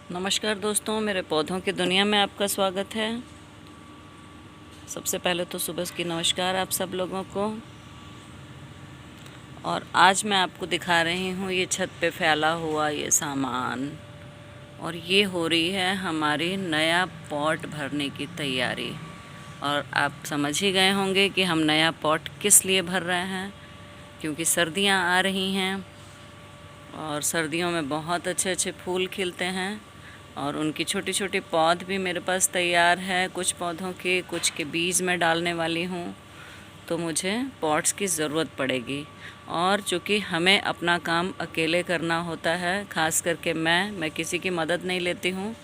नमस्कार दोस्तों, मेरे पौधों की दुनिया में आपका स्वागत है। सबसे पहले तो सुबह की नमस्कार आप सब लोगों को। और आज मैं आपको दिखा रही हूँ ये छत पे फैला हुआ ये सामान, और ये हो रही है हमारी नया पॉट भरने की तैयारी। और आप समझ ही गए होंगे कि हम नया पॉट किस लिए भर रहे हैं, क्योंकि सर्दियाँ आ रही हैं और सर्दियों में बहुत अच्छे अच्छे फूल खिलते हैं। और उनकी छोटी छोटी पौध भी मेरे पास तैयार है, कुछ पौधों के, कुछ के बीज मैं डालने वाली हूँ। तो मुझे पॉट्स की ज़रूरत पड़ेगी। और चूँकि हमें अपना काम अकेले करना होता है, ख़ास करके मैं किसी की मदद नहीं लेती हूँ,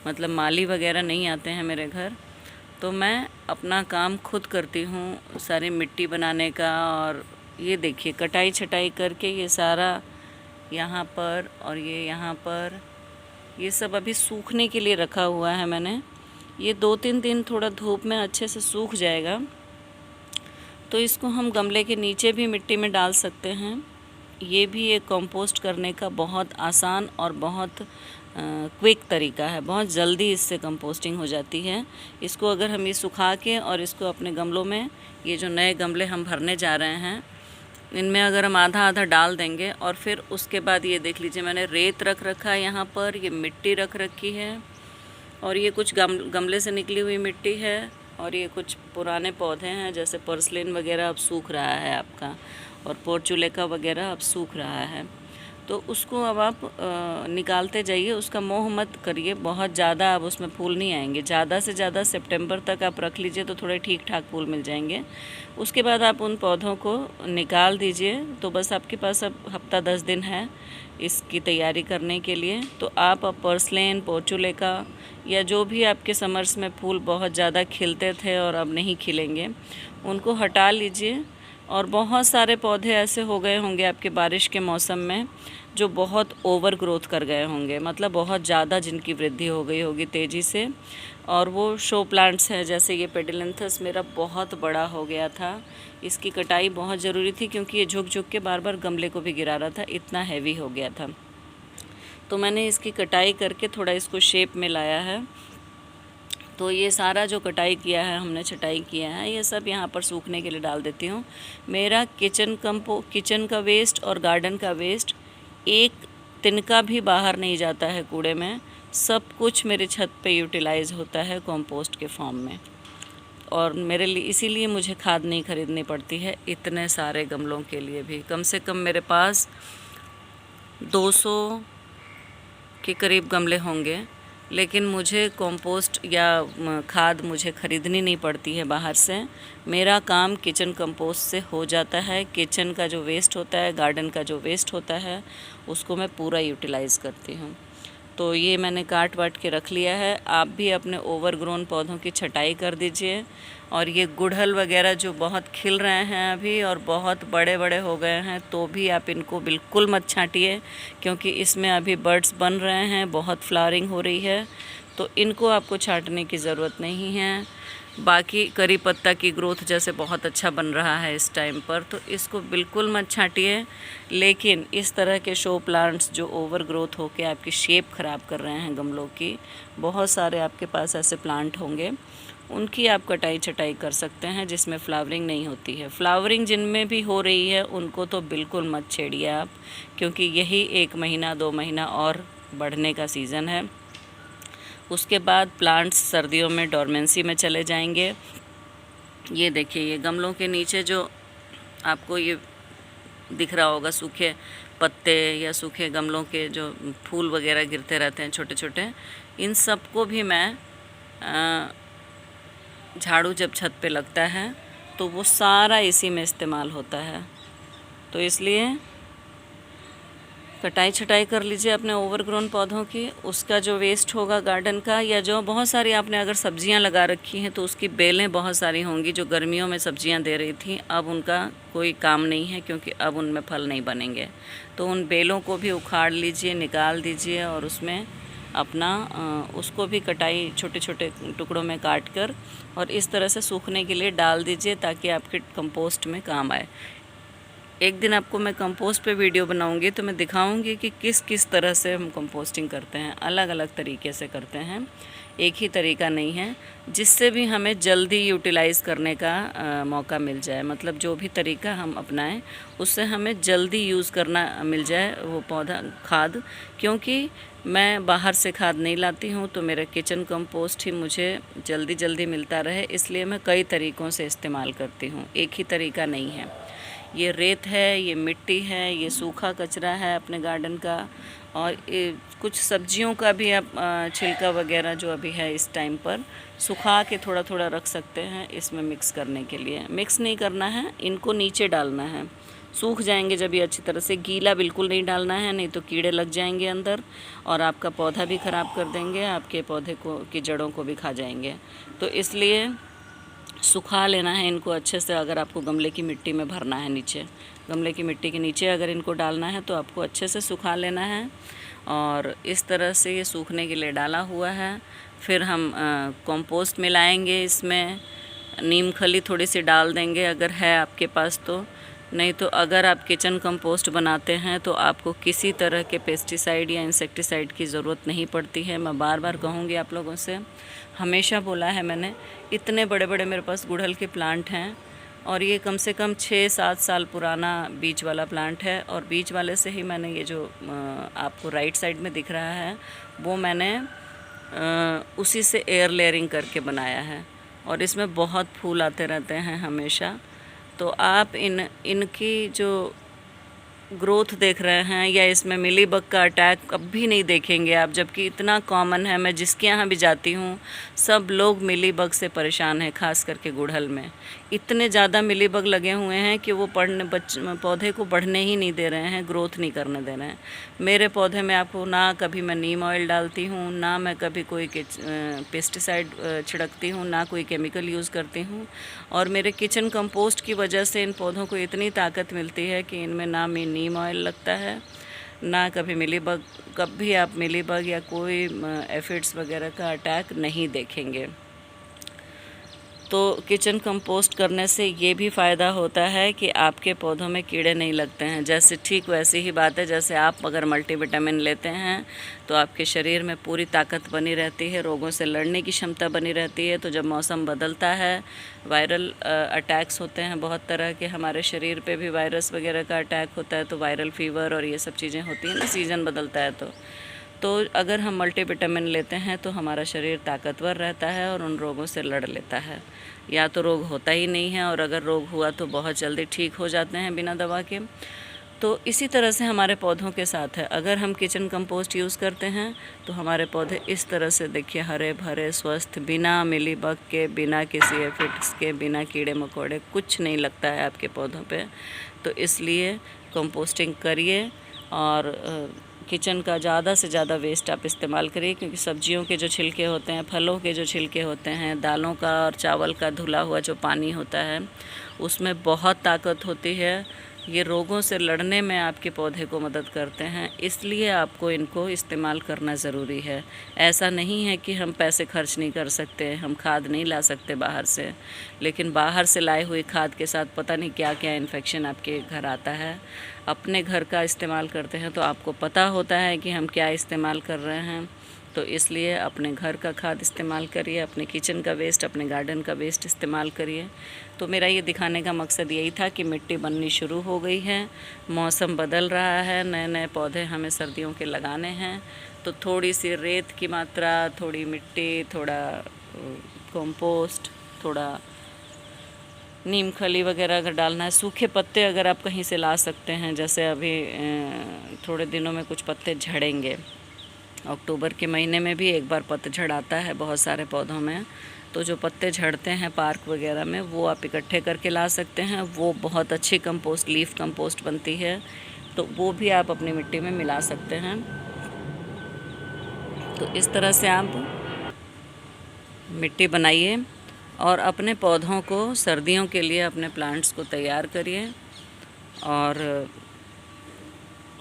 मतलब माली वगैरह नहीं आते हैं मेरे घर, तो मैं अपना काम खुद करती हूँ, सारी मिट्टी बनाने का। और ये देखिए कटाई छटाई करके ये सारा यहाँ पर और ये यहाँ पर, ये सब अभी सूखने के लिए रखा हुआ है मैंने। ये 2-3 दिन थोड़ा धूप में अच्छे से सूख जाएगा, तो इसको हम गमले के नीचे भी मिट्टी में डाल सकते हैं। ये भी एक कंपोस्ट करने का बहुत आसान और बहुत क्विक तरीका है, बहुत जल्दी इससे कंपोस्टिंग हो जाती है। इसको अगर हम ये सुखा के और इसको अपने गमलों में, ये जो नए गमले हम भरने जा रहे हैं, इनमें अगर हम आधा आधा डाल देंगे, और फिर उसके बाद ये देख लीजिए मैंने रेत रख रखा है यहाँ पर, ये मिट्टी रख रखी है, और ये कुछ गमले से निकली हुई मिट्टी है, और ये कुछ पुराने पौधे हैं, जैसे पर्सलिन वगैरह अब सूख रहा है आपका, और पोर्चुलेका वगैरह अब सूख रहा है। तो उसको अब आप निकालते जाइए, उसका मोह मत करिए, बहुत ज़्यादा अब उसमें फूल नहीं आएंगे। ज़्यादा से ज़्यादा सितंबर तक आप रख लीजिए तो थोड़े ठीक ठाक फूल मिल जाएंगे। उसके बाद आप उन पौधों को निकाल दीजिए। तो बस आपके पास अब हफ्ता 10 दिन है इसकी तैयारी करने के लिए। तो आप अब पर्सलेन, पोर्चुलेका या जो भी आपके समर्स में फूल बहुत ज़्यादा खिलते थे और अब नहीं खिलेंगे, उनको हटा लीजिए। और बहुत सारे पौधे ऐसे हो गए होंगे आपके बारिश के मौसम में जो बहुत ओवर ग्रोथ कर गए होंगे, मतलब बहुत ज़्यादा जिनकी वृद्धि हो गई होगी तेज़ी से, और वो शो प्लांट्स हैं। जैसे ये पेडिलेंथस मेरा बहुत बड़ा हो गया था, इसकी कटाई बहुत ज़रूरी थी, क्योंकि ये झुक झुक के बार बार गमले को भी गिरा रहा था, इतना हैवी हो गया था। तो मैंने इसकी कटाई करके थोड़ा इसको शेप में लाया है। तो ये सारा जो कटाई किया है हमने, छटाई किया है, ये सब यहाँ पर सूखने के लिए डाल देती हूँ। मेरा किचन का वेस्ट और गार्डन का वेस्ट एक तिनका भी बाहर नहीं जाता है कूड़े में, सब कुछ मेरे छत पे यूटिलाइज़ होता है कंपोस्ट के फॉर्म में। और मेरे लिए इसीलिए मुझे खाद नहीं खरीदनी पड़ती है इतने सारे गमलों के लिए भी। कम से कम मेरे पास 200 के करीब गमले होंगे, लेकिन मुझे कंपोस्ट या खाद मुझे ख़रीदनी नहीं पड़ती है बाहर से। मेरा काम किचन कंपोस्ट से हो जाता है। किचन का जो वेस्ट होता है, गार्डन का जो वेस्ट होता है, उसको मैं पूरा यूटिलाइज़ करती हूँ। तो ये मैंने काट वाट के रख लिया है। आप भी अपने ओवरग्रोन पौधों की छटाई कर दीजिए। और ये गुड़हल वगैरह जो बहुत खिल रहे हैं अभी और बहुत बड़े बड़े हो गए हैं, तो भी आप इनको बिल्कुल मत छांटिए, क्योंकि इसमें अभी बर्ड्स बन रहे हैं, बहुत फ्लावरिंग हो रही है, तो इनको आपको छांटने की ज़रूरत नहीं है। बाकी करी पत्ता की ग्रोथ जैसे बहुत अच्छा बन रहा है इस टाइम पर, तो इसको बिल्कुल मत छांटिए। लेकिन इस तरह के शो प्लांट्स जो ओवर ग्रोथ होकर आपकी शेप ख़राब कर रहे हैं गमलों की, बहुत सारे आपके पास ऐसे प्लांट होंगे, उनकी आप कटाई छटाई कर सकते हैं जिसमें फ्लावरिंग नहीं होती है। फ्लावरिंग जिनमें भी हो रही है उनको तो बिल्कुल मत छेड़िए आप, क्योंकि यही 1 महीना 2 महीना और बढ़ने का सीज़न है। उसके बाद प्लांट्स सर्दियों में डोरमेंसी में चले जाएंगे। ये देखिए, ये गमलों के नीचे जो आपको ये दिख रहा होगा सूखे पत्ते या सूखे गमलों के जो फूल वगैरह गिरते रहते हैं छोटे छोटे, इन सबको भी मैं झाड़ू जब छत पे लगता है तो वो सारा इसी में इस्तेमाल होता है। तो इसलिए कटाई छटाई कर लीजिए अपने ओवरग्रोन पौधों की। उसका जो वेस्ट होगा गार्डन का, या जो बहुत सारी आपने अगर सब्जियां लगा रखी हैं तो उसकी बेलें बहुत सारी होंगी जो गर्मियों में सब्जियां दे रही थी, अब उनका कोई काम नहीं है, क्योंकि अब उनमें फल नहीं बनेंगे। तो उन बेलों को भी उखाड़ लीजिए, निकाल दीजिए, और उसमें अपना उसको भी कटाई छोटे छोटे टुकड़ों में काट कर और इस तरह से सूखने के लिए डाल दीजिए, ताकि आपके कंपोस्ट में काम आए। एक दिन आपको मैं कंपोस्ट पे वीडियो बनाऊंगी तो मैं दिखाऊंगी कि किस किस तरह से हम कंपोस्टिंग करते हैं। अलग अलग तरीके से करते हैं, एक ही तरीका नहीं है, जिससे भी हमें जल्दी यूटिलाइज़ करने का मौका मिल जाए। मतलब जो भी तरीका हम अपनाएं उससे हमें जल्दी यूज़ करना मिल जाए वो पौधा खाद। क्योंकि मैं बाहर से खाद नहीं लाती हूँ, तो मेरा किचन कंपोस्ट ही मुझे जल्दी जल्दी मिलता रहे, इसलिए मैं कई तरीक़ों से इस्तेमाल करती हूँ, एक ही तरीका नहीं है। ये रेत है, ये मिट्टी है, ये सूखा कचरा है अपने गार्डन का, और कुछ सब्जियों का भी आप छिलका वगैरह जो अभी है इस टाइम पर सुखा के थोड़ा थोड़ा रख सकते हैं इसमें मिक्स करने के लिए। मिक्स नहीं करना है, इनको नीचे डालना है, सूख जाएंगे जब ये अच्छी तरह से। गीला बिल्कुल नहीं डालना है, नहीं तो कीड़े लग जाएंगे अंदर और आपका पौधा भी ख़राब कर देंगे, आपके पौधे को की जड़ों को भी खा जाएंगे। तो इसलिए सुखा लेना है इनको अच्छे से। अगर आपको गमले की मिट्टी में भरना है, नीचे गमले की मिट्टी के नीचे अगर इनको डालना है तो आपको अच्छे से सुखा लेना है। और इस तरह से ये सूखने के लिए डाला हुआ है। फिर हम कंपोस्ट मिलाएंगे, इसमें नीम खली थोड़ी सी डाल देंगे अगर है आपके पास तो, नहीं तो अगर आप किचन कंपोस्ट बनाते हैं तो आपको किसी तरह के पेस्टिसाइड या इंसेक्टिसाइड की ज़रूरत नहीं पड़ती है। मैं बार बार कहूँगी आप लोगों से, हमेशा बोला है मैंने। इतने बड़े बड़े मेरे पास गुड़हल के प्लांट हैं और ये कम से कम 6-7 साल पुराना बीज वाला प्लांट है, और बीज वाले से ही मैंने ये जो आपको राइट साइड में दिख रहा है वो मैंने उसी से एयर लेयरिंग करके बनाया है, और इसमें बहुत फूल आते रहते हैं हमेशा। तो आप इनकी जो ग्रोथ देख रहे हैं, या इसमें मिली बग का अटैक कभी नहीं देखेंगे आप, जबकि इतना कॉमन है। मैं जिसके यहाँ भी जाती हूँ सब लोग मिली बग से परेशान हैं, खास करके गुड़हल में इतने ज़्यादा मिली बग लगे हुए हैं कि वो पौधे को बढ़ने ही नहीं दे रहे हैं, ग्रोथ नहीं करने दे रहे हैं। मेरे पौधे में आपको ना कभी मैं नीम ऑयल डालती हूँ, ना मैं कभी कोई पेस्टिसाइड छिड़कती हूँ, ना कोई केमिकल यूज़ करती हूँ। और मेरे किचन कंपोस्ट की वजह से इन पौधों को इतनी ताकत मिलती है कि इनमें ना नीम ऑयल लगता है, ना कभी मिलीबग। कभी आप मिलीबग या कोई एफिड्स वगैरह का अटैक नहीं देखेंगे। तो किचन कंपोस्ट करने से ये भी फ़ायदा होता है कि आपके पौधों में कीड़े नहीं लगते हैं। जैसे ठीक वैसी ही बात है, जैसे आप अगर मल्टीविटामिन लेते हैं तो आपके शरीर में पूरी ताकत बनी रहती है, रोगों से लड़ने की क्षमता बनी रहती है। तो जब मौसम बदलता है, वायरल अटैक्स होते हैं बहुत तरह के, हमारे शरीर पे भी वायरस वगैरह का अटैक होता है, तो वायरल फीवर और ये सब चीज़ें होती हैं ना, सीज़न बदलता है तो अगर हम मल्टीविटामिन लेते हैं तो हमारा शरीर ताकतवर रहता है और उन रोगों से लड़ लेता है। या तो रोग होता ही नहीं है, और अगर रोग हुआ तो बहुत जल्दी ठीक हो जाते हैं बिना दवा के। तो इसी तरह से हमारे पौधों के साथ है। अगर हम किचन कंपोस्ट यूज़ करते हैं तो हमारे पौधे इस तरह से देखिए हरे भरे, स्वस्थ, बिना मिलीबग के, बिना किसी एफिड्स के, बिना कीड़े मकोड़े, कुछ नहीं लगता है आपके पौधों पे। तो इसलिए कंपोस्टिंग करिए, और किचन का ज़्यादा से ज़्यादा वेस्ट आप इस्तेमाल करिए। क्योंकि सब्जियों के जो छिलके होते हैं, फलों के जो छिलके होते हैं, दालों का और चावल का धुला हुआ जो पानी होता है, उसमें बहुत ताकत होती है। ये रोगों से लड़ने में आपके पौधे को मदद करते हैं, इसलिए आपको इनको इस्तेमाल करना ज़रूरी है। ऐसा नहीं है कि हम पैसे खर्च नहीं कर सकते, हम खाद नहीं ला सकते बाहर से, लेकिन बाहर से लाए हुई खाद के साथ पता नहीं क्या क्या इन्फेक्शन आपके घर आता है। अपने घर का इस्तेमाल करते हैं तो आपको पता होता है कि हम क्या इस्तेमाल कर रहे हैं। तो इसलिए अपने घर का खाद इस्तेमाल करिए, अपने किचन का वेस्ट, अपने गार्डन का वेस्ट इस्तेमाल करिए। तो मेरा ये दिखाने का मकसद यही था कि मिट्टी बननी शुरू हो गई है, मौसम बदल रहा है, नए नए पौधे हमें सर्दियों के लगाने हैं। तो थोड़ी सी रेत की मात्रा, थोड़ी मिट्टी, थोड़ा कंपोस्ट, थोड़ा नीम खली वगैरह अगर डालना है, सूखे पत्ते अगर आप कहीं से ला सकते हैं, जैसे अभी थोड़े दिनों में कुछ पत्ते झड़ेंगे, अक्टूबर के महीने में भी एक बार पतझड़ आता है बहुत सारे पौधों में। तो जो पत्ते झड़ते हैं पार्क वगैरह में, वो आप इकट्ठे करके ला सकते हैं। वो बहुत अच्छी कंपोस्ट, लीफ कंपोस्ट बनती है, तो वो भी आप अपनी मिट्टी में मिला सकते हैं। तो इस तरह से आप मिट्टी बनाइए और अपने पौधों को सर्दियों के लिए, अपने प्लांट्स को तैयार करिए। और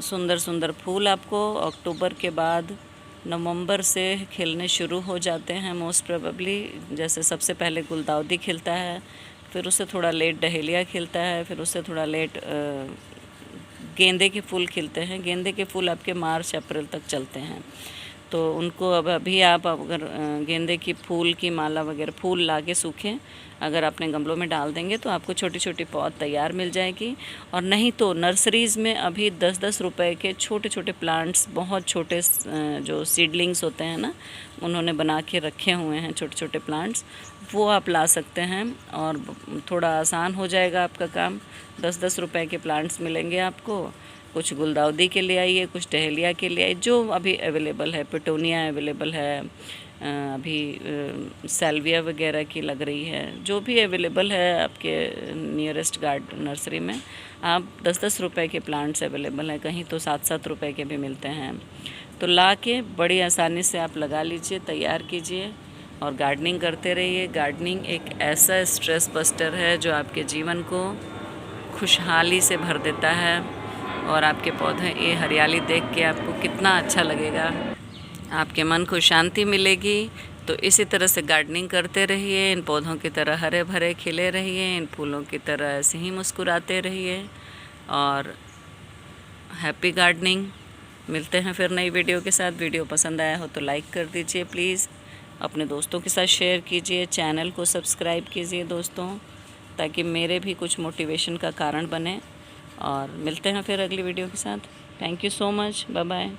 सुंदर सुंदर फूल आपको अक्टूबर के बाद नवंबर से खिलने शुरू हो जाते हैं मोस्ट प्रोबेबली। जैसे सबसे पहले गुलदाउदी खिलता है, फिर उससे थोड़ा लेट डहेलिया खिलता है, फिर उससे थोड़ा लेट गेंदे के फूल खिलते हैं। गेंदे के फूल आपके मार्च अप्रैल तक चलते हैं, तो उनको अब अभी आप अगर गेंदे की फूल की माला वगैरह फूल ला के सूखे अगर आपने गमलों में डाल देंगे तो आपको छोटी छोटी पौध तैयार मिल जाएगी। और नहीं तो नर्सरीज़ में अभी 10-10 रुपए के छोटे छोटे प्लांट्स, बहुत छोटे जो सीडलिंग्स होते हैं ना, उन्होंने बना के रखे हुए हैं छोटे छोटे प्लांट्स, वो आप ला सकते हैं और थोड़ा आसान हो जाएगा आपका काम। 10-10 रुपए के प्लांट्स मिलेंगे आपको। कुछ गुलदाउदी के लिए आइए, कुछ टहलिया के लिए आइए, जो अभी अवेलेबल है। पिटोनिया अवेलेबल है, अभी सैल्विया वगैरह की लग रही है। जो भी अवेलेबल है आपके नियरेस्ट गार्डन नर्सरी में, आप 10-10 रुपए के प्लांट्स अवेलेबल हैं, कहीं तो 7-7 रुपए के भी मिलते हैं। तो ला के बड़ी आसानी से आप लगा लीजिए, तैयार कीजिए और गार्डनिंग करते रहिए। गार्डनिंग एक ऐसा स्ट्रेस बस्टर है जो आपके जीवन को खुशहाली से भर देता है। और आपके पौधे ये हरियाली देख के आपको कितना अच्छा लगेगा, आपके मन को शांति मिलेगी। तो इसी तरह से गार्डनिंग करते रहिए, इन पौधों की तरह हरे भरे खिले रहिए, इन फूलों की तरह ऐसे ही मुस्कुराते रहिए। और हैप्पी गार्डनिंग। मिलते हैं फिर नई वीडियो के साथ। वीडियो पसंद आया हो तो लाइक कर दीजिए प्लीज़, अपने दोस्तों के साथ शेयर कीजिए, चैनल को सब्सक्राइब कीजिए दोस्तों, ताकि मेरे भी कुछ मोटिवेशन का कारण बने। और मिलते हैं फिर अगली वीडियो के साथ। Thank you so much, bye bye.